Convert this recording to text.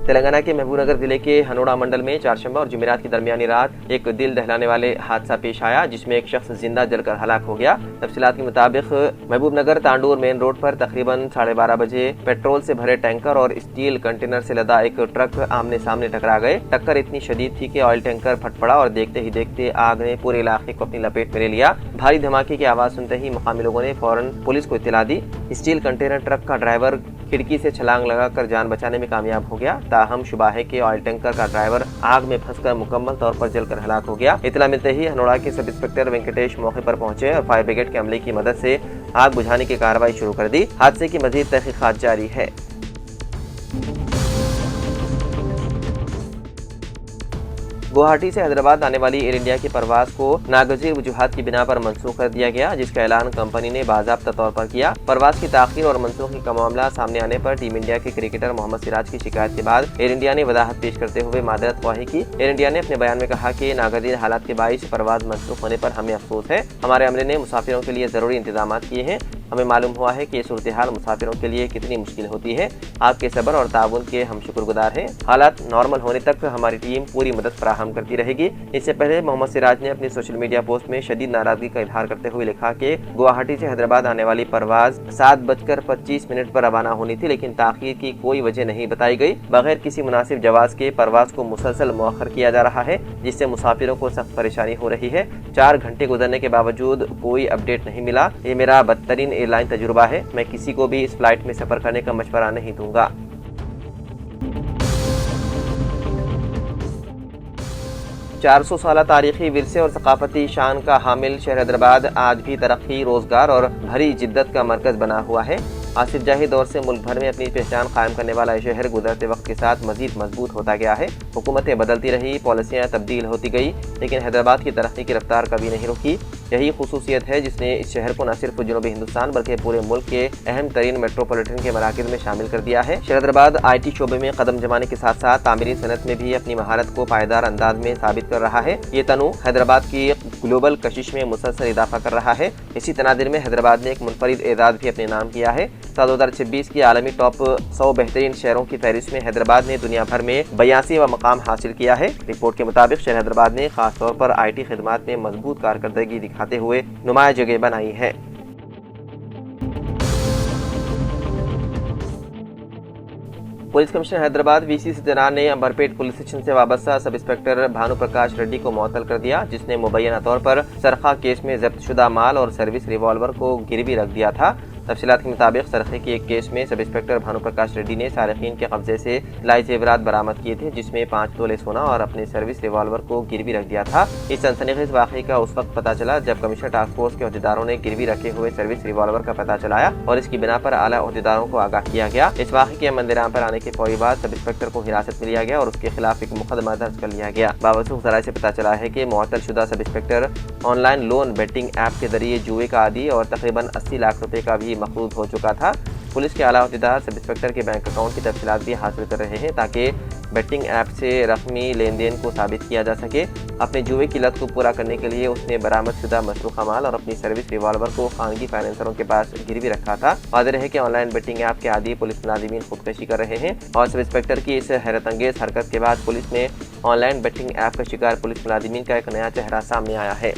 तेलंगाना के महबूबनगर जिले के हनोड़ा मंडल में चारशंबा और जुमेरात की दरमियानी रात एक दिल दहलाने वाले हादसा पेश आया, जिसमें एक शख्स जिंदा जलकर हलाक हो गया। तफसीलात के मुताबिक महबूबनगर तांडूर मेन रोड पर तकरीबन 12:30 बजे पेट्रोल से भरे टैंकर और स्टील कंटेनर से लदा एक ट्रक आमने सामने टकरा गए। टक्कर इतनी शदीद थी कि ऑयल टैंकर फट पड़ा और देखते ही देखते आग ने पूरे इलाके को अपनी लपेट में ले लिया। भारी धमाके की आवाज सुनते ही मुकामी लोगों ने फौरन पुलिस को इत्तला दी। स्टील कंटेनर ट्रक का ड्राइवर खिड़की से छलांग लगाकर जान बचाने में कामयाब हो गया। ताहम शुबा है कि ऑयल टैंकर का ड्राइवर आग में फंसकर मुकम्मल तौर पर जलकर हलाक हो गया। इत्तला मिलते ही हनोड़ा के सब इंस्पेक्टर वेंकटेश मौके पर पहुंचे और फायर ब्रिगेड के अमले की मदद से आग बुझाने की कार्रवाई शुरू कर दी। हादसे की मजीद तहकीकात जारी है। गुवाहाटी से हैदराबाद आने वाली एयर इंडिया की परवाज को नागजीर वजूहात की बिना पर मनसूख कर दिया गया, जिसका ऐलान कंपनी ने बाज़ाब्ता तौर पर किया। परवाज की ताख़ीर और मनसूखी का मामला सामने आने पर टीम इंडिया के क्रिकेटर मोहम्मद सिराज की शिकायत के बाद एयर इंडिया ने वजाहत पेश करते हुए मादरत ख्वाही की। एयर इंडिया ने अपने बयान में कहा कि नागजीर हालात के बाइस परवाज मनसूख होने पर हमें अफसोस है। हमारे अमले ने मुसाफिरों के लिए जरूरी इंतजाम किए हैं। हमें मालूम हुआ है कि ये सूरत हाल मुसाफिरों के लिए कितनी मुश्किल होती है। आपके सब्र और ताउन के हम शुक्रगुजार हैं। हालात नॉर्मल होने तक हमारी टीम पूरी मदद फराहम करती रहेगी। इससे पहले मोहम्मद सिराज ने अपनी सोशल मीडिया पोस्ट में शदीद नाराजगी का इजहार करते हुए लिखा कि गुवाहाटी से हैदराबाद आने वाली परवाज 7:25 पर रवाना होनी थी, लेकिन ताखीर की कोई वजह नहीं बताई गई। बगैर किसी मुनासिब जवाब के परवाज को मुसलसल मुअख्खर किया जा रहा है, जिससे मुसाफिरों को सख्त परेशानी हो रही है। 4 घंटे गुजरने के बावजूद कोई अपडेट नहीं मिला। ये मेरा बदतरीन एयरलाइन तजुर्बा है। मैं किसी को भी इस फ्लाइट में सफर करने का मशवरा नहीं दूंगा। 400 साल तारीखी विरसे और सकाफती शान का हामिल शहर हैदराबाद आज भी तरक्की, रोजगार और भरी जिद्दत का मरकज बना हुआ है। आसिफ जाही दौर से मुल्क भर में अपनी पहचान कायम करने वाला शहर गुजरते वक्त के साथ मजीद मजबूत होता गया है। हुकूमतें बदलती रही, पॉलिसियाँ तब्दील होती गई, लेकिन हैदराबाद की तरक्की की रफ्तार कभी नहीं रुकी। यही खुसूसियत है जिसने इस शहर को न सिर्फ जनूबी हिंदुस्तान बल्कि पूरे मुल्क के अहम तरीन मेट्रोपॉलिटन के मराकज़ में शामिल कर दिया है। शहर हैदराबाद IT शोबे में कदम जमाने के साथ साथ तामीरी सनत में भी अपनी महारत को पायदार अंदाज में साबित कर रहा है। ये तनु हैदराबाद की ग्लोबल कशिश में मुसलसल इजाफा कर रहा है। इसी तनादिर में हैदराबाद ने एक मुनफरिद एजाज भी अपने नाम किया है। साल 2026 की आलमी टॉप 100 बेहतरीन शहरों की फहरिस्त में हैदराबाद ने दुनिया भर में 82वां मकाम हासिल किया है। रिपोर्ट के मुताबिक शहर हैदराबाद ने खास तौर पर IT खिदमात में मजबूत कारकर्दगी दिखाते हुए नुमाया जगह बनाई है। पुलिस कमिश्नर हैदराबाद VC सिद्दीना ने अंबरपेट पुलिस स्टेशन से वाबस्ता सब इंस्पेक्टर भानु प्रकाश रेड्डी को मुअत्तल कर दिया, जिसने मुबैना तौर पर सरखा केस में जब्त शुदा माल और सर्विस रिवॉल्वर को गिरवी रख दिया था। तफसीलात के मुताबिक सरखे के एक केस में सब इंस्पेक्टर भानु प्रकाश रेड्डी ने सारिकीन के कब्जे से लाई जेवरात बरामद किए थे, जिसमें 5 तोले सोना और अपने सर्विस रिवॉल्वर को गिरवी रख दिया था। इस सनसनीखेज वाक़े का उस वक्त पता चला जब कमिश्नर टास्क फोर्स के अहदेदारों ने गिरवी रखे हुए सर्विस रिवॉल्वर का पता चलाया और इसकी बिना पर आला अहदेदारों को आगाह किया गया। इस वाक़े के मंदिराम पर आने के फौरी बाद सब इंस्पेक्टर को हिरासत में लिया गया और उसके खिलाफ एक मुकदमा दर्ज कर लिया गया। बावसूख ज़राए से पता चला है कि मुअत्तल शुदा sub inspector online loan betting app के जरिए जुए का आदी और तकरीबन 80 लाख रुपए का भी मखरूज हो चुका था। पुलिस के आला अहदेदार सब इंस्पेक्टर के बैंक अकाउंट की तफसीलात भी हासिल कर रहे हैं ताकि बेटिंग ऐप से रकमी लेन देन को साबित किया जा सके। अपने जुए की लत को पूरा करने के लिए उसने बरामद शुदा मसरूखा माल और अपनी सर्विस रिवॉल्वर को खानगी फाइनेंसरों के पास गिरवी रखा था। वाज़ेह है कि ऑनलाइन बेटिंग ऐप के आदी पुलिस मुलाजिमीन खुदकशी कर रहे हैं और सब इंस्पेक्टर की इस हैरत अंगेज हरकत के बाद पुलिस में ऑनलाइन बेटिंग ऐप का शिकार पुलिस मुलाजिमीन का एक नया चेहरा सामने आया है।